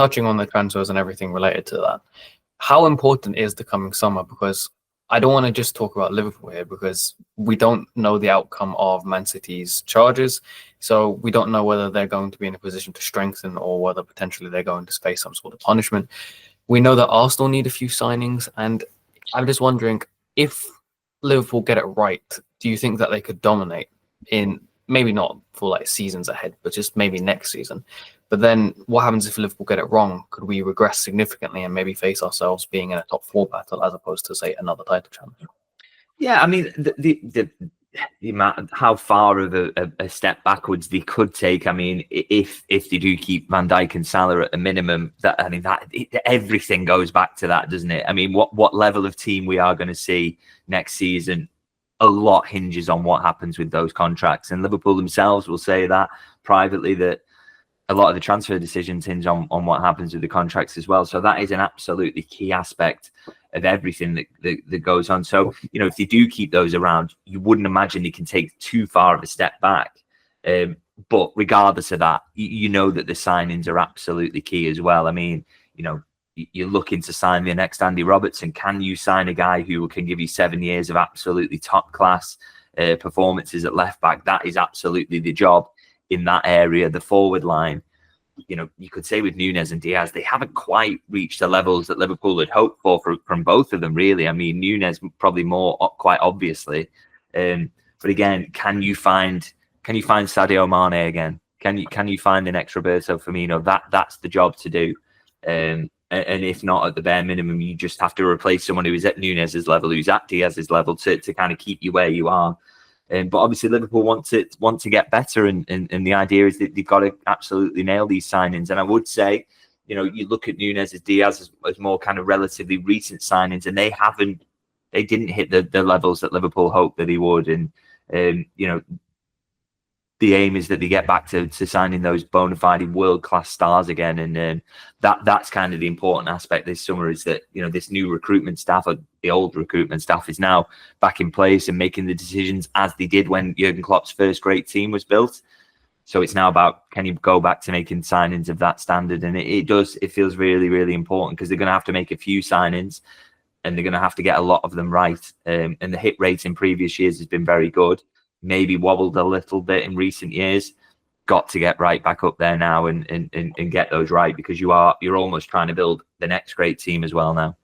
touching on the transfers and everything related to that, how important is the coming summer? Because I don't want to just talk about Liverpool here, because we don't know the outcome of Man City's charges. So we don't know whether they're going to be in a position to strengthen or whether potentially they're going to face some sort of punishment. We know that Arsenal need a few signings, and I'm just wondering, if Liverpool get it right, do you think that they could dominate in, maybe not for like seasons ahead, but just maybe next season? But then what happens if Liverpool get it wrong? Could we regress significantly and maybe face ourselves being in a top four battle as opposed to, say, another title challenge? Yeah, I mean, the amount, how far of a step backwards they could take. I mean, if they do keep Van Dijk and Salah at a minimum, everything goes back to that, doesn't it? I mean, what level of team we are going to see next season, a lot hinges on what happens with those contracts. And Liverpool themselves will say that privately, that a lot of the transfer decisions hinge on what happens with the contracts as well. So that is an absolutely key aspect of everything that goes on. So, if they do keep those around, you wouldn't imagine they can take too far of a step back. But regardless of that, you know that the signings are absolutely key as well. I mean, you're looking to sign the next Andy Robertson. Can you sign a guy who can give you 7 years of absolutely top class performances at left back? That is absolutely the job in that area. The forward line, you could say with Núñez and Diaz, they haven't quite reached the levels that Liverpool had hoped for from both of them, really. I mean, Núñez probably more, quite obviously. But again, can you find Sadio Mane again? Can you find the next Roberto Firmino? That's the job to do. And if not, at the bare minimum, you just have to replace someone who is at Núñez's level, who's at Diaz's level, to kind of keep you where you are. But obviously Liverpool want to get better, and the idea is that they've got to absolutely nail these signings. And I would say, you look at Núñez as Diaz as more kind of relatively recent signings, and they didn't hit the levels that Liverpool hoped that he would. And the aim is that they get back to signing those bona fide world-class stars again. And that's kind of the important aspect this summer, is that, this new recruitment staff, or the old recruitment staff, is now back in place and making the decisions as they did when Jurgen Klopp's first great team was built. So it's now about, can you go back to making signings of that standard? And it feels really, really important, because they're going to have to make a few signings, and they're going to have to get a lot of them right. And the hit rate in previous years has been very good. Maybe wobbled a little bit in recent years. Got to get right back up there now and get those right, because you're almost trying to build the next great team as well now.